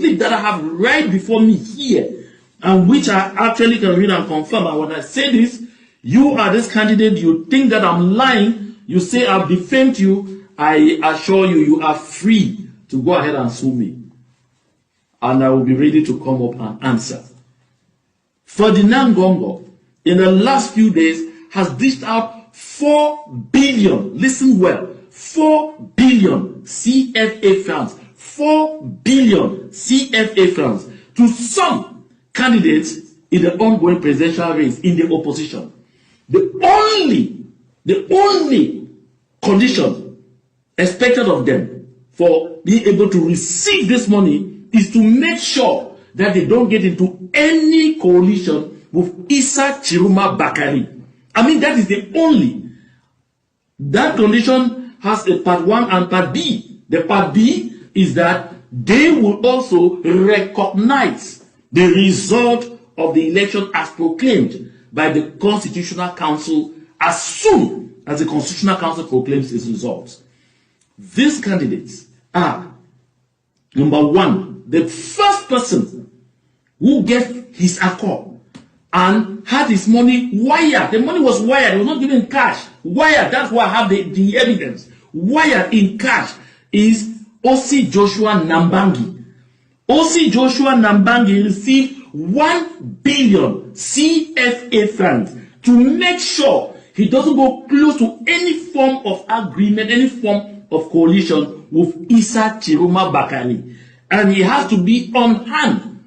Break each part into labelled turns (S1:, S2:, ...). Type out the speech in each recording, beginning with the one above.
S1: slip that I have right before me here, and which I actually can read and confirm. And when I say this, you are this candidate, you think that I'm lying, you say I've defamed you, I assure you, you are free to go ahead and sue me. And I will be ready to come up and answer. Ferdinand Gongo, in the last few days, has dished out 4 billion, listen well, 4 billion CFA francs, 4 billion CFA francs to some candidates in the ongoing presidential race in the opposition. The only condition expected of them for being able to receive this money is to make sure that they don't get into any coalition with Issa Chiroma Bakari. I mean, that is the only. That condition has a part 1 and part B. The part B is that they will also recognize the result of the election as proclaimed by the Constitutional Council as soon as the Constitutional Council proclaims its results. These candidates are, number 1, the first person who gave his accord and had his money wired. The money was wired, it was not given cash. Wired, that's why I have the evidence. Wired in cash is O.C. Joshua Nambangi. O.C. Joshua Nambangi received 1 billion CFA francs to make sure he doesn't go close to any form of agreement, any form of coalition with Issa Chiroma Bakari. And he has to be on hand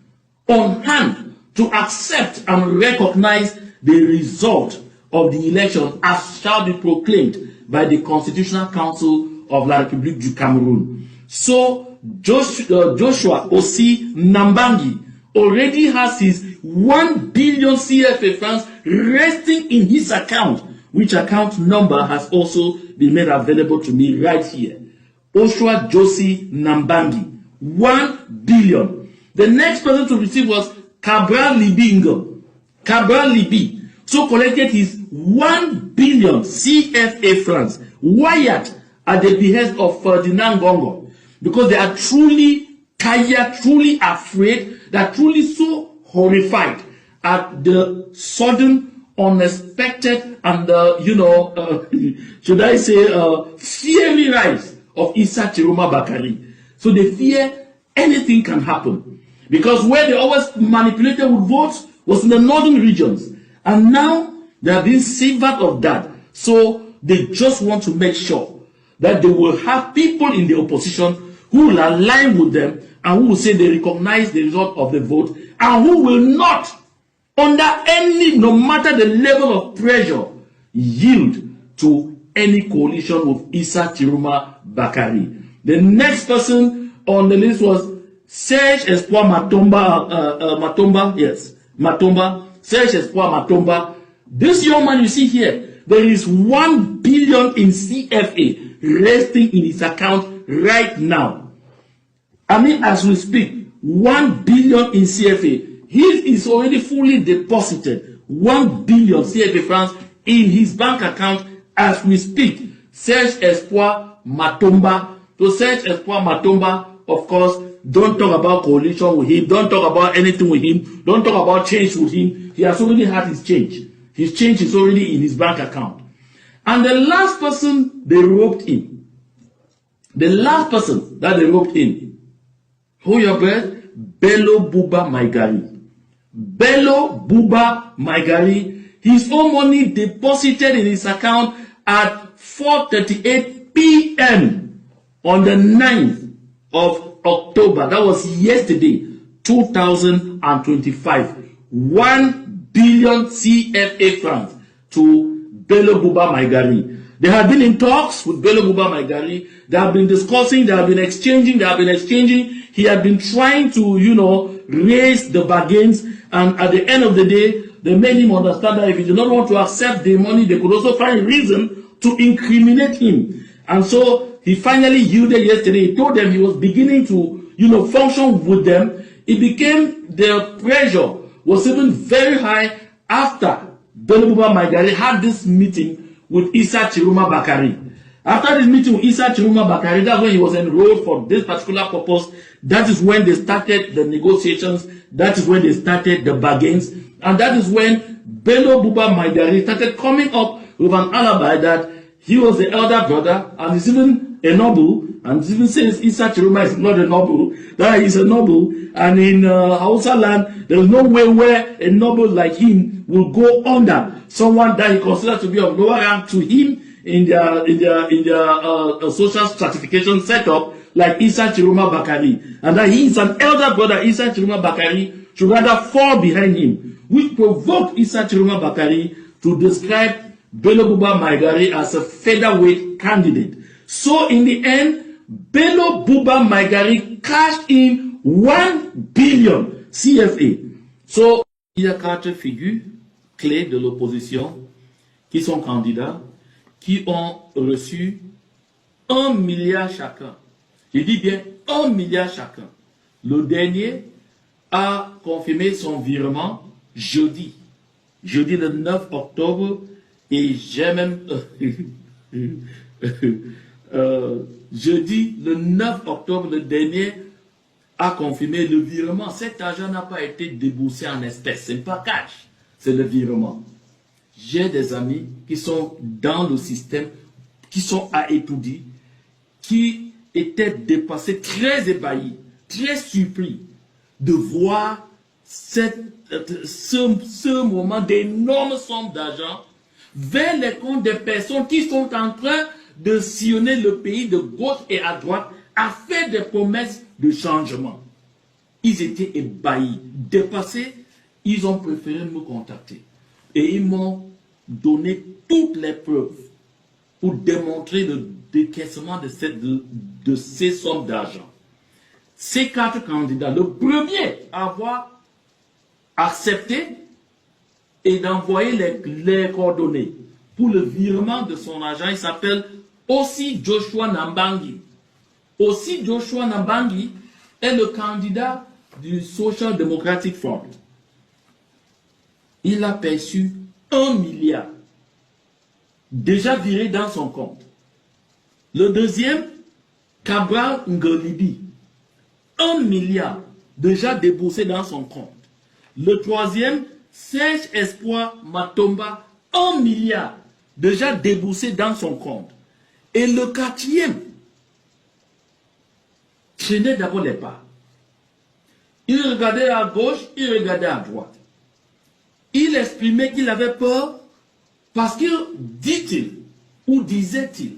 S1: to accept and recognize the result of the election as shall be proclaimed by the Constitutional Council of La République du Cameroon. So Joshua O.C. Nambangi already has his 1 billion CFA francs resting in his account, which account number has also been made available to me right here. Joshua Josie Nambangi, 1 billion. The next person to receive was Cabral Libingo. Cabral Libi. So collected his 1 billion CFA francs wired at the behest of Ferdinand Gongo, because they are truly tired, truly afraid, they are truly so horrified at the sudden, unexpected, and should I say, fiery rise of Issa Chiroma Bakari. So they fear anything can happen, because where they always manipulated with votes was in the northern regions, and now they are being severed of that. So they just want to make sure that they will have people in the opposition who will align with them and who will say they recognize the result of the vote, and who will not, under any, no matter the level of pressure, yield to any coalition with Issa Chiroma Bakari. The next person on the list was Serge Espoir Matomba. Yes, Matomba. Serge Espoir Matomba. This young man you see here, there is 1 billion in CFA resting in his account right now. I mean, as we speak, 1 billion in CFA. He is already fully deposited 1 billion CFA francs in his bank account as we speak. Serge Espoir Matomba. To Serge Espoir Matomba, of course, don't talk about coalition with him. Don't talk about anything with him. Don't talk about change with him. He has already had his change. His change is already in his bank account. And the last person they roped in, hold your breath, Bello Buba Maigari. Bello Buba Maigari, his own money deposited in his account at 4:38 p.m. on the 9th of October. That was yesterday, 2025. 1 billion CFA francs to Bello Buba Maigari. They have been in talks with Bello Buba Maigari. They have been discussing, they have been exchanging. He had been trying to, raise the bargains. And at the end of the day, they made him understand that if he did not want to accept the money, they could also find a reason to incriminate him. And so he finally yielded yesterday. He told them he was beginning to, function with them. It became, the pressure was even very high after Bello Buba Maigari had this meeting with Issa Chiroma Bakari. After this meeting with Issa Chiroma Bakari, that's when he was enrolled for this particular purpose. That is when they started the negotiations. That is when they started the bargains. And that is when Bello Buba Maigari started coming up with an alibi that he was the elder brother and he's even a noble. And even says Issa Chiroma is not a noble, that he's a noble. And in Hausa land, there is no way where a noble like him will go under someone that he considers to be of lower rank to him in their social stratification setup, like Issa Chiroma Bakari. And that he is an elder brother, Issa Chiroma Bakari, should rather fall behind him, which provoked Issa Chiroma Bakari to describe Bello Buba Maigari as a featherweight candidate. So in the end, Bello Buba Maigari cashed in 1 billion CFA. So, il y a 4 figures clés de l'opposition qui sont candidats, qui ont reçu 1 milliard chacun. Je dis bien 1 milliard chacun. Le dernier a confirmé son virement jeudi le 9 octobre, et j'ai même jeudi le 9 octobre, le dernier a confirmé le virement. Cet argent n'a pas été déboursé en espèces, c'est pas cash, c'est le virement. J'ai des amis qui sont dans le système, qui sont à Etoudi, qui étaient dépassés, très ébahis, très surpris de voir ce moment d'énormes sommes d'argent vers les comptes des personnes qui sont en train de sillonner le pays de gauche et à droite à faire des promesses de changement. Ils étaient ébahis, dépassés, ils ont préféré me contacter. Et ils m'ont donné toutes les preuves pour démontrer le décaissement de ces sommes d'argent. Ces 4 candidats, le premier à avoir accepté et d'envoyer les coordonnées pour le virement de son argent, il s'appelle aussi Joshua Nambangi. Aussi Joshua Nambangi est le candidat du Social Democratic Front. Il a perçu 1 milliard déjà viré dans son compte. Le deuxième, Cabral Ngolibi, 1 milliard déjà déboursé dans son compte. Le troisième, Serge Espoir Matomba, 1 milliard déjà déboursé dans son compte. Et le quatrième traînait d'abord les pas. Il regardait à gauche, il regardait à droite. Il exprimait qu'il avait peur parce que, dit-il, ou disait-il,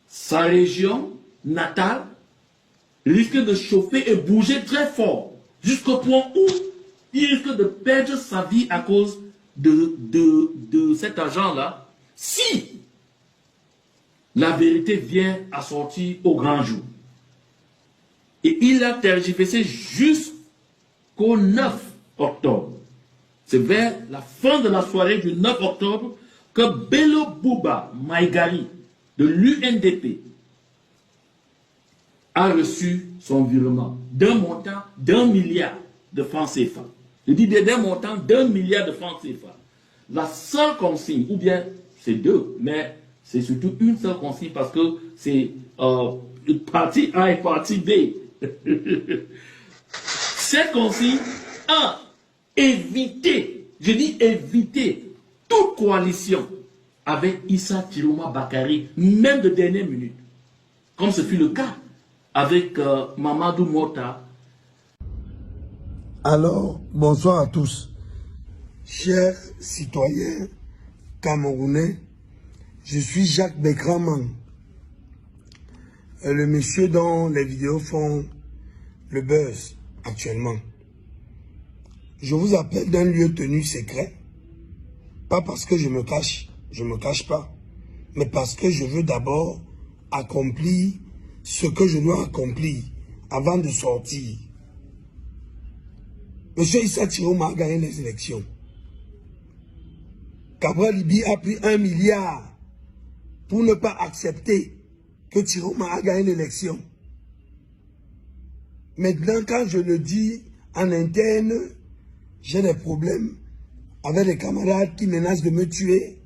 S1: sa région natale risque de chauffer et bouger très fort jusqu'au point où il risque de perdre sa vie à cause de cet argent-là si la vérité vient à sortir au grand jour. Et il a tergiversé jusqu'au 9 octobre. C'est vers la fin de la soirée du 9 octobre que Bello Buba Maigari de l'UNDP a reçu son virement d'un montant d'1 milliard de francs CFA. Je dis d'un montant d'1 milliard de francs CFA. La seule consigne, ou bien c'est deux, mais c'est surtout une seule consigne parce que c'est partie A et partie B. Cette consigne a évité, je dis éviter, toute coalition avec Issa Chiroma Bakari, même de dernière minute, comme ce fut le cas avec Mamadou Mota.
S2: Alors, bonsoir à tous. Chers citoyens camerounais, je suis Jacques Bekraman, le monsieur dont les vidéos font le buzz actuellement. Je vous appelle d'un lieu tenu secret, pas parce que je me cache pas, mais parce que je veux d'abord accomplir ce que je dois accomplir avant de sortir. Monsieur Issa Chiroma a gagné les élections. Cabral Libi a pris 1 milliard pour ne pas accepter que Chiroma a gagné l'élection. Maintenant, quand je le dis en interne, j'ai des problèmes avec des camarades qui menacent de me tuer,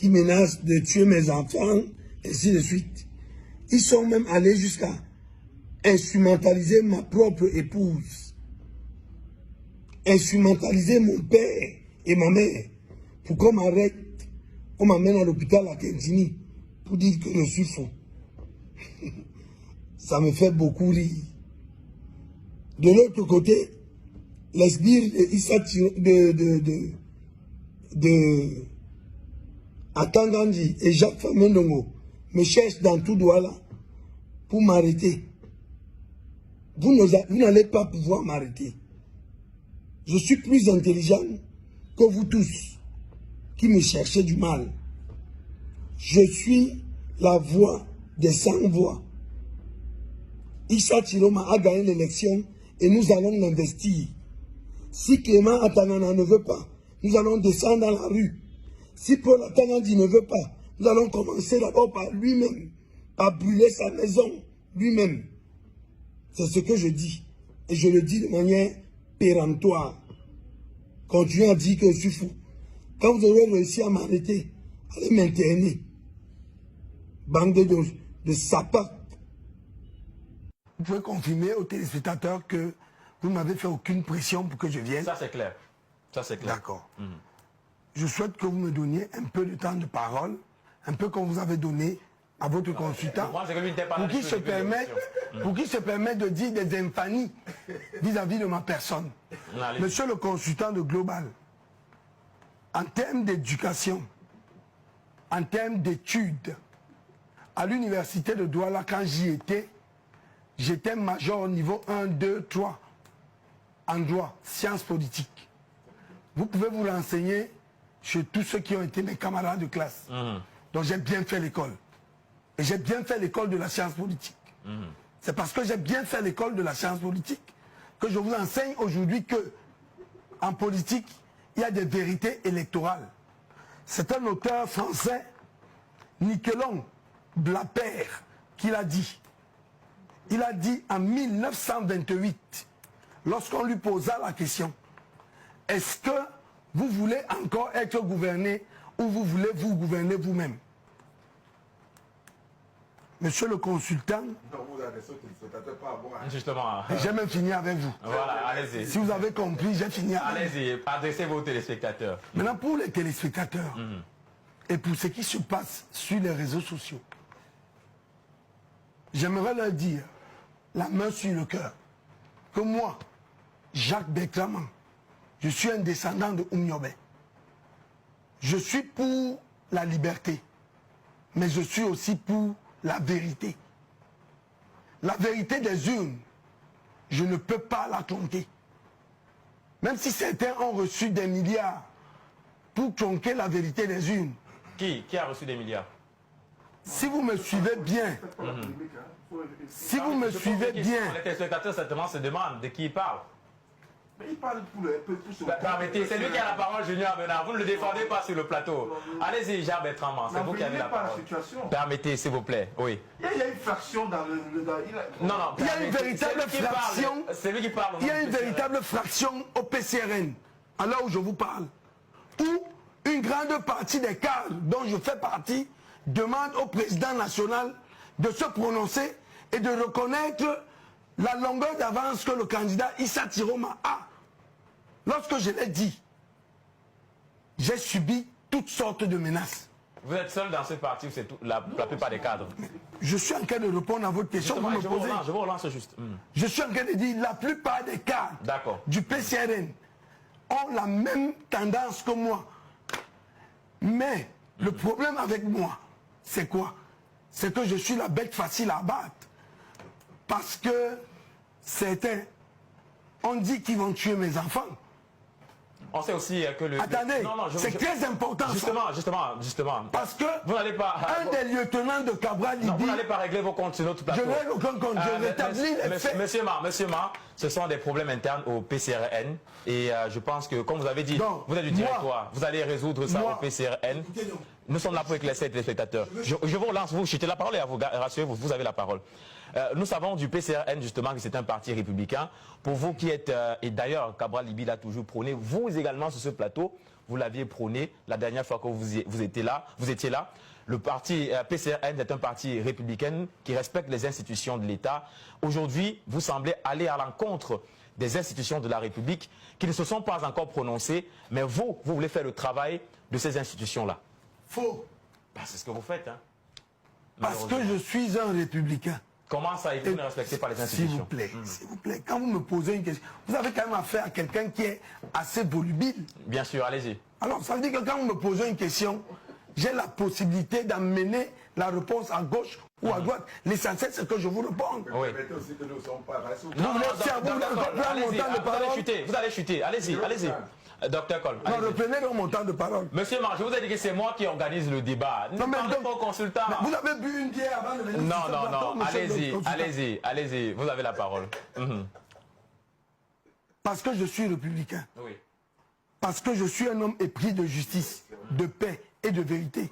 S2: qui menacent de tuer mes enfants, ainsi de suite. Ils sont même allés jusqu'à instrumentaliser ma propre épouse, instrumentaliser mon père et ma mère, pour qu'on m'arrête, on m'amène à l'hôpital à Kentini, pour dire que je suis fou. Ça me fait beaucoup rire. De l'autre côté, les sbires de Atangandi et Jacques Famendongo me cherchent dans tout Douala pour m'arrêter. Vous n'allez pas pouvoir m'arrêter. Je suis plus intelligent que vous tous qui me cherchez du mal. Je suis la voix des sans-voix. Issa Chiloma a gagné l'élection et nous allons l'investir. Si Clément Atanana ne veut pas, nous allons descendre dans la rue. Si Paul Atanandi ne veut pas, nous allons commencer d'abord par lui-même, par brûler sa maison lui-même. C'est ce que je dis. Et je le dis de manière péremptoire. Continuez à dire que je suis fou. Quand vous aurez réussi à m'arrêter, allez m'interner. Bande de sapins. Vous pouvez confirmer aux téléspectateurs que vous ne m'avez fait aucune pression pour que je vienne.
S3: Ça, c'est clair. Ça, c'est clair.
S2: D'accord. Je souhaite que vous me donniez un peu de temps de parole, un peu comme vous avez donné à votre consultant, pour qu'il se permette de dire des infanies vis-à-vis de ma personne. Monsieur le consultant de Global, en termes d'éducation, en termes d'études, à l'université de Douala, quand j'y étais, j'étais major au niveau 1, 2, 3, en droit, sciences politiques. Vous pouvez vous renseigner chez tous ceux qui ont été mes camarades de classe. Donc j'ai bien fait l'école. Et j'ai bien fait l'école de la science politique. C'est parce que j'ai bien fait l'école de la science politique que je vous enseigne aujourd'hui que en politique, il y a des vérités électorales. C'est un auteur français, Nicolon Blapère, qui l'a dit. Il a dit en 1928, lorsqu'on lui posa la question, est-ce que vous voulez encore être gouverné ou vous voulez vous gouverner vous-même? Monsieur le consultant,
S3: justement,
S2: j'ai même fini avec vous.
S3: Voilà, allez-y.
S2: Si vous avez compris, j'ai fini avec vous.
S3: Allez-y, adressez-vous aux téléspectateurs.
S2: Maintenant, pour les téléspectateurs et pour ce qui se passe sur les réseaux sociaux, j'aimerais leur dire, la main sur le cœur, que moi, Jacques Bertraman, je suis un descendant de Oumniobe. Je suis pour la liberté, mais je suis aussi pour la vérité. La vérité des urnes, je ne peux pas la tronquer. Même si certains ont reçu des milliards pour tronquer la vérité des urnes.
S3: Qui a reçu des milliards?
S2: Si vous me suivez bien, si vous me suivez bien...
S3: Les téléspectateurs certainement se demandent de qui il parle.
S4: Mais il parle pour son...
S3: Permettez, c'est lui qui a la parole, Junior Bernard. Vous ne le défendez pas sur le plateau. Allez-y, Jacques Bertraman, c'est vous qui avez la parole. Permettez, s'il vous plaît, oui.
S4: Il y a une fraction dans le...
S3: Non, non,
S2: il y a une véritable fraction...
S3: C'est lui qui parle.
S2: Il y a une véritable fraction au PCRN, à l'heure où je vous parle, où une grande partie des cadres dont je fais partie demande au président national de se prononcer et de reconnaître la longueur d'avance que le candidat Issa Tiroma a. Lorsque je l'ai dit, j'ai subi toutes sortes de menaces.
S3: Vous êtes seul dans ce parti où c'est la plupart des cadres.
S2: Je suis en train de répondre à votre question.
S3: Je vous relance juste.
S2: Je suis en train de dire la plupart des cadres du PCRN ont la même tendance que moi. Mais le problème avec moi, c'est quoi? C'est que je suis la bête facile à abattre. Parce que certains, on dit qu'ils vont tuer mes enfants.
S3: On sait aussi que le...
S2: Attendez, c'est très important.
S3: Justement.
S2: Parce que
S3: vous n'allez pas...
S2: un des lieutenants de Cabral,
S3: vous n'allez pas régler vos comptes sur notre plateau.
S2: Je n'ai aucun compte, je rétablis les faits.
S3: Monsieur Ma, ce sont des problèmes internes au PCRN. Et je pense que, comme vous avez dit, vous êtes du directoire, vous allez résoudre ça au PCRN. Nous sommes là pour éclaircir les téléspectateurs. Je vous relance, vous jetez la parole et à vous rassurez, vous avez la parole. Nous savons du PCRN justement que c'est un parti républicain. Pour vous qui êtes, et d'ailleurs Cabral Libby l'a toujours prôné, vous également sur ce plateau, vous l'aviez prôné la dernière fois que vous étiez là. Le parti PCRN est un parti républicain qui respecte les institutions de l'État. Aujourd'hui, vous semblez aller à l'encontre des institutions de la République qui ne se sont pas encore prononcées, mais vous voulez faire le travail de ces institutions-là.
S2: Faux.
S3: Ben, c'est ce que vous faites. Hein.
S2: Parce que je suis un républicain.
S3: Comment ça, et vous ne respectez pas les institutions?
S2: S'il vous plaît, quand vous me posez une question, vous avez quand même affaire à quelqu'un qui est assez volubile.
S3: Bien sûr, allez-y.
S2: Alors, ça veut dire que quand vous me posez une question, j'ai la possibilité d'amener la réponse à gauche ou à droite. L'essentiel, c'est que je vous réponde.
S3: Oui.
S2: Non, merci à vous.
S3: Vous allez chuter. Allez-y. Docteur Cole.
S2: Non, reprenez mon temps de parole.
S3: Monsieur Marc, je vous ai dit que c'est moi qui organise le débat. Ne parlez pas au consultant.
S2: Vous avez bu une bière avant de venir.
S3: Non. Allez-y. Vous avez la parole.
S2: Parce que je suis républicain.
S3: Oui.
S2: Parce que je suis un homme épris de justice, de paix et de vérité.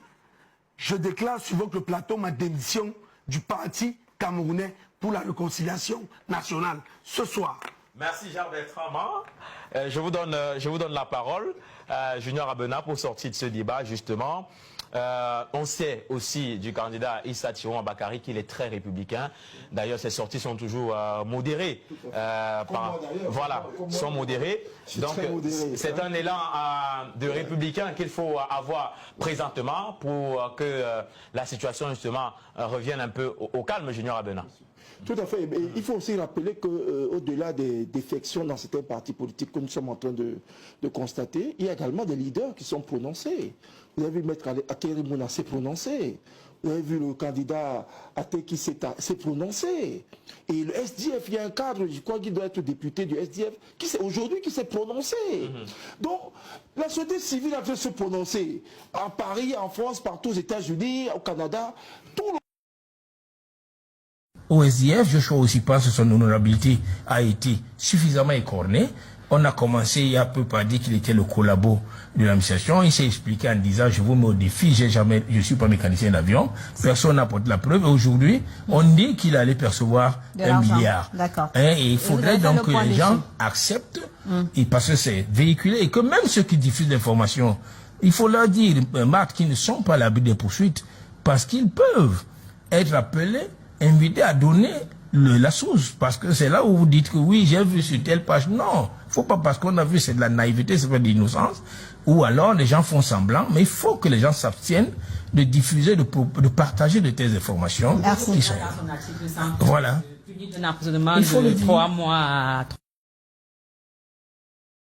S2: Je déclare sur votre plateau ma démission du parti camerounais pour la réconciliation nationale ce soir.
S3: Merci Jean-Bertrand. Je vous donne la parole, Junior Abena, pour sortir de ce débat justement. On sait aussi du candidat Issa Thiron Bakary qu'il est très républicain. D'ailleurs, ses sorties sont toujours modérées. Sont modérées. Donc, c'est un élan de républicain qu'il faut avoir présentement pour que la situation justement revienne un peu au calme, Junior Abena.
S5: Tout à fait. Mais il faut aussi rappeler qu'au-delà des défections dans certains partis politiques que nous sommes en train de constater, il y a également des leaders qui sont prononcés. Vous avez vu Maître Akéry Mouna s'est prononcé. Vous avez vu le candidat Até qui s'est prononcé. Et le SDF, il y a un cadre, je crois qu'il doit être député du SDF, aujourd'hui qui s'est prononcé. Donc, la société civile a fait se prononcer. En Paris, en France, partout aux États-Unis, au Canada, tout le
S6: Au SDF, je crois aussi pas que son honorabilité a été suffisamment écornée. On a commencé il y a peu par dire qu'il était le collabo de l'administration. Il s'est expliqué en disant, je vous mets au défi, je suis pas mécanicien d'avion. Personne n'a apporté la preuve. Aujourd'hui, on dit qu'il allait percevoir 1 milliard.
S7: D'accord.
S6: Et il faudrait donc que les gens acceptent, et parce que c'est véhiculé, et que même ceux qui diffusent l'information, il faut leur dire, Marc, qu'ils ne sont pas à l'abri des poursuites, parce qu'ils peuvent être appelés, invités à donner la source, parce que c'est là où vous dites que oui, j'ai vu sur telle page. Non, faut pas parce qu'on a vu, c'est de la naïveté, c'est pas de l'innocence, ou alors les gens font semblant, mais il faut que les gens s'abstiennent de diffuser, de partager de telles informations.
S7: Merci.
S6: Qui sont... Voilà.
S7: Il faut le 3 mois à